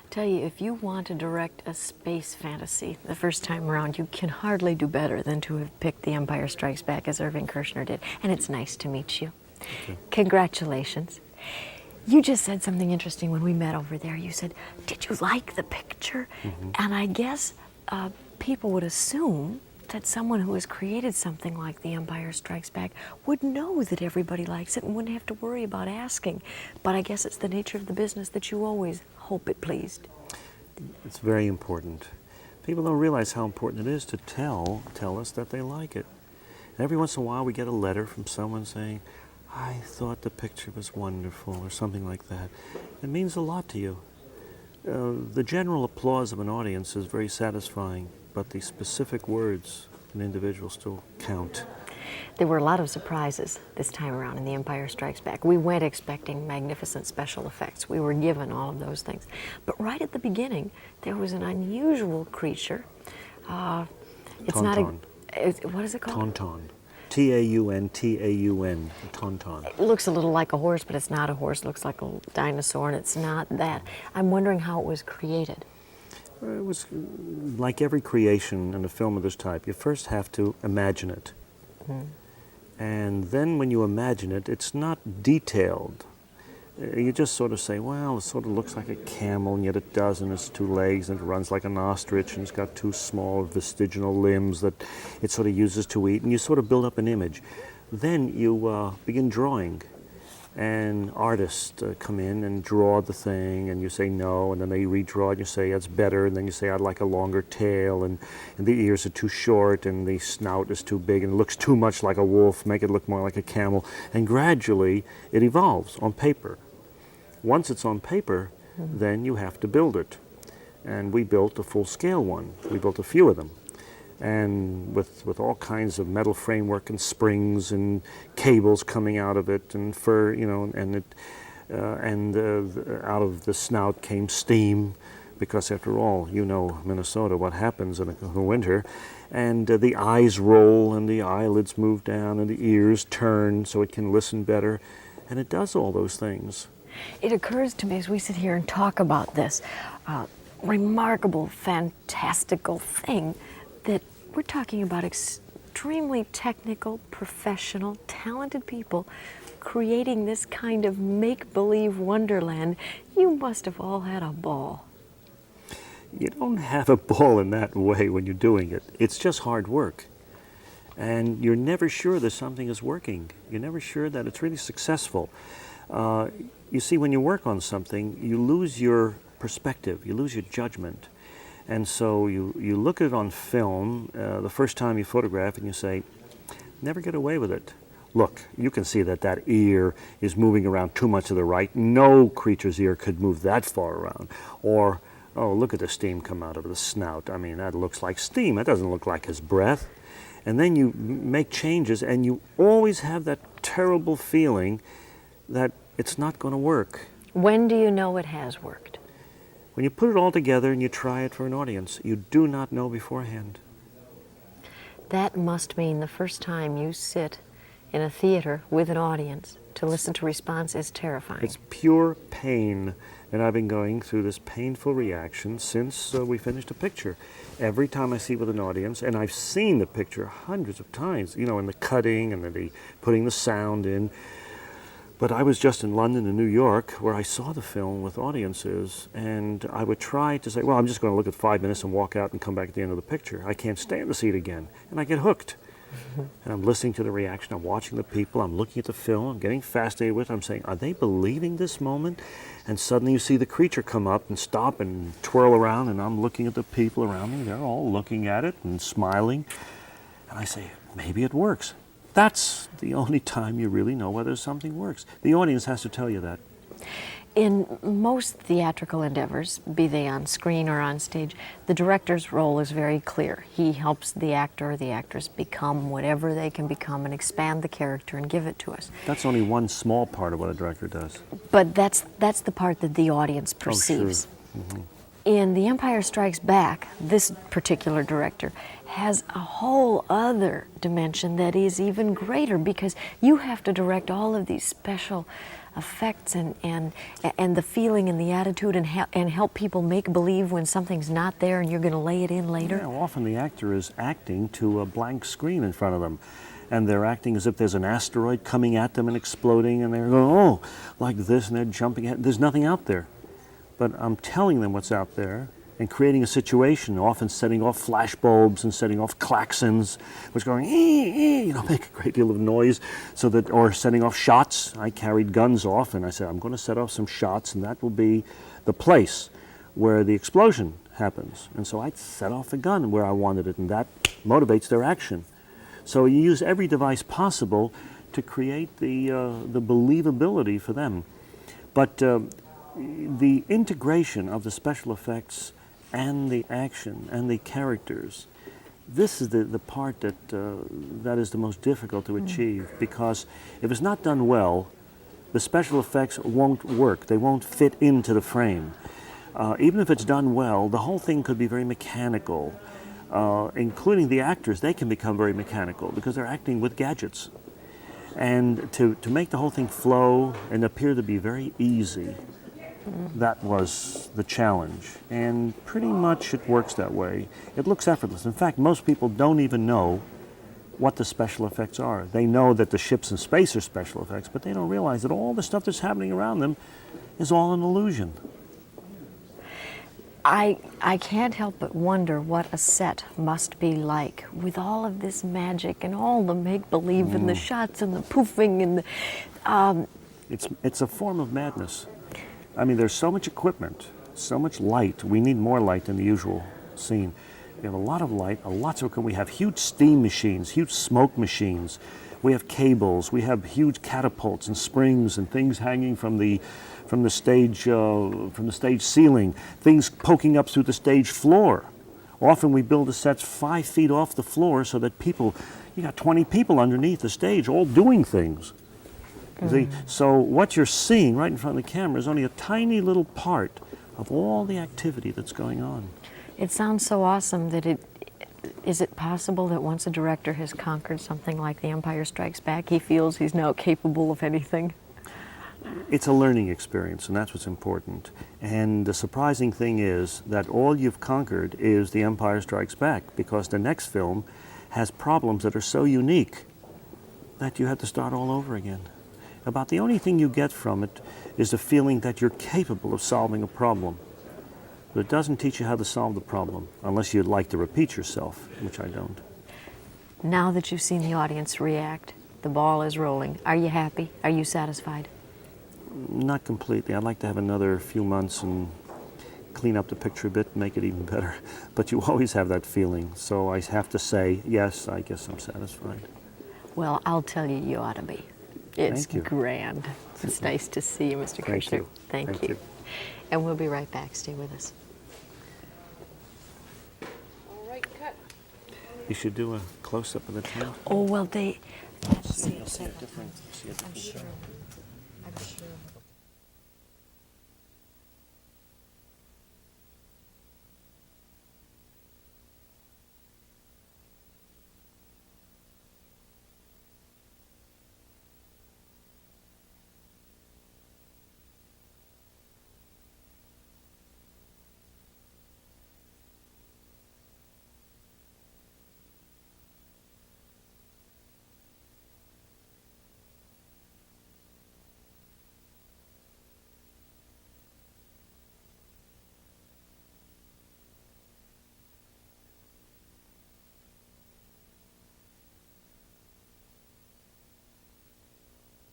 Tell you, if you want to direct a space fantasy the first time around, you can hardly do better than to have picked The Empire Strikes Back as Irving Kershner did. And it's nice to meet you. Okay. Congratulations. You just said something interesting when we met over there. You said, did you like the picture? Mm-hmm. And I guess people would assume that someone who has created something like The Empire Strikes Back would know that everybody likes it and wouldn't have to worry about asking. But I guess it's the nature of the business that you always hope it pleased. It's very important. People don't realize how important it is to tell us that they like it. And every once in a while we get a letter from someone saying, I thought the picture was wonderful, or something like that. It means a lot to you. The general applause of an audience is very satisfying, but the specific words an individual still count. There were a lot of surprises this time around in The Empire Strikes Back. We went expecting magnificent special effects. We were given all of those things. But right at the beginning, there was an unusual creature. It's Tauntaun. not a... What is it called? Tauntaun. T-A-U-N, Tauntaun. It looks a little like a horse, but it's not a horse. It looks like a dinosaur, and it's not that. I'm wondering how it was created. It was like every creation in a film of this type. You first have to imagine it. Mm-hmm. And then when you imagine it, it's not detailed. You just sort of say, well, it sort of looks like a camel, and yet it doesn't. It's two legs, and it runs like an ostrich, and it's got two small vestigial limbs that it sort of uses to eat, and you sort of build up an image. Then you begin drawing, and artists come in and draw the thing, and you say no, and then they redraw it, you say that's better, and then you say I'd like a longer tail, and the ears are too short, and the snout is too big, and it looks too much like a wolf, make it look more like a camel, and gradually it evolves on paper. Once it's on paper, then you have to build it. And we built a full-scale one. We built a few of them. And with all kinds of metal framework and springs and cables coming out of it and fur, you know, and out of the snout came steam, because after all, you know, Minnesota, what happens in the winter. And the eyes roll and the eyelids move down and the ears turn so it can listen better. And it does all those things. It occurs to me as we sit here and talk about this remarkable, fantastical thing that we're talking about extremely technical, professional, talented people creating this kind of make-believe wonderland. You must have all had a ball. You don't have a ball in that way when you're doing it. It's just hard work. And you're never sure that something is working. You're never sure that it's really successful. You see, when you work on something, you lose your perspective, you lose your judgment. And so you look at it on film the first time you photograph and you say, never get away with it. Look, you can see that that ear is moving around too much to the right. No creature's ear could move that far around. Or, oh, look at the steam come out of the snout. I mean, that looks like steam. That doesn't look like his breath. And then you make changes, and you always have that terrible feeling that it's not going to work. When do you know it has worked? When you put it all together and you try it for an audience, you do not know beforehand. That must mean the first time you sit in a theater with an audience to listen to response is terrifying. It's pure pain, and I've been going through this painful reaction since we finished a picture. Every time I see it with an audience, and I've seen the picture hundreds of times, you know, in the cutting and the putting the sound in. But I was just in London and New York where I saw the film with audiences, and I would try to say, well, I'm just going to look at 5 minutes and walk out and come back at the end of the picture. I can't stand to see it again. And I get hooked. And I'm listening to the reaction, I'm watching the people, I'm looking at the film, I'm getting fascinated with it, I'm saying, are they believing this moment? And suddenly you see the creature come up and stop and twirl around, and I'm looking at the people around me, they're all looking at it and smiling. And I say, maybe it works. That's the only time you really know whether something works. The audience has to tell you that. In most theatrical endeavors, be they on screen or on stage, the director's role is very clear. He helps the actor or the actress become whatever they can become and expand the character and give it to us. That's only one small part of what a director does. But that's the part that the audience perceives. Oh, sure. Mm-hmm. In The Empire Strikes Back, this particular director has a whole other dimension that is even greater, because you have to direct all of these special effects and the feeling and the attitude, and help people make believe when something's not there and you're going to lay it in later. Yeah, well, often the actor is acting to a blank screen in front of them, and they're acting as if there's an asteroid coming at them and exploding, and they're going, oh, like this, and they're jumping at. There's nothing out there. But I'm telling them what's out there and creating a situation, often setting off flash bulbs and setting off klaxons, which going, make a great deal of noise, so that, or setting off shots. I carried guns off, and I said, I'm going to set off some shots, and that will be the place where the explosion happens. And so I set off the gun where I wanted it, and that motivates their action. So you use every device possible to create the believability for them. But the integration of the special effects and the action and the characters, this is the part that that is the most difficult to achieve, because if it's not done well, the special effects won't work. They won't fit into the frame. Even if it's done well, the whole thing could be very mechanical. Including the actors, they can become very mechanical because they're acting with gadgets. And to make the whole thing flow and appear to be very easy, that was the challenge. And pretty much it works that way. It looks effortless. In fact, most people don't even know what the special effects are. They know that the ships in space are special effects, but they don't realize that all the stuff that's happening around them is all an illusion. I can't help but wonder what a set must be like with all of this magic and all the make-believe and the shots and the poofing and the, It's a form of madness. I mean, there's so much equipment, so much light. We need more light than the usual scene. We have a lot of light, lots of equipment. We have huge steam machines, huge smoke machines. We have cables. We have huge catapults and springs and things hanging from the stage ceiling, things poking up through the stage floor. Often we build the sets 5 feet off the floor so that you got 20 people underneath the stage all doing things. So what you're seeing right in front of the camera is only a tiny little part of all the activity that's going on. It sounds so awesome that is it possible that once a director has conquered something like The Empire Strikes Back, he feels he's now capable of anything? It's a learning experience, and that's what's important. And the surprising thing is that all you've conquered is The Empire Strikes Back, because the next film has problems that are so unique that you have to start all over again. About the only thing you get from it is the feeling that you're capable of solving a problem. But it doesn't teach you how to solve the problem, unless you'd like to repeat yourself, which I don't. Now that you've seen the audience react, the ball is rolling. Are you happy? Are you satisfied? Not completely. I'd like to have another few months and clean up the picture a bit, make it even better. But you always have that feeling. So I have to say, yes, I guess I'm satisfied. Well, I'll tell you, you ought to be. It's Thank you. grand. It's nice to see you, Mr. Kirshner. Thank you. And we'll be right back. Stay with us. All right, cut. You should do a close-up of the tent. Oh, well, they... See a different I'm sure.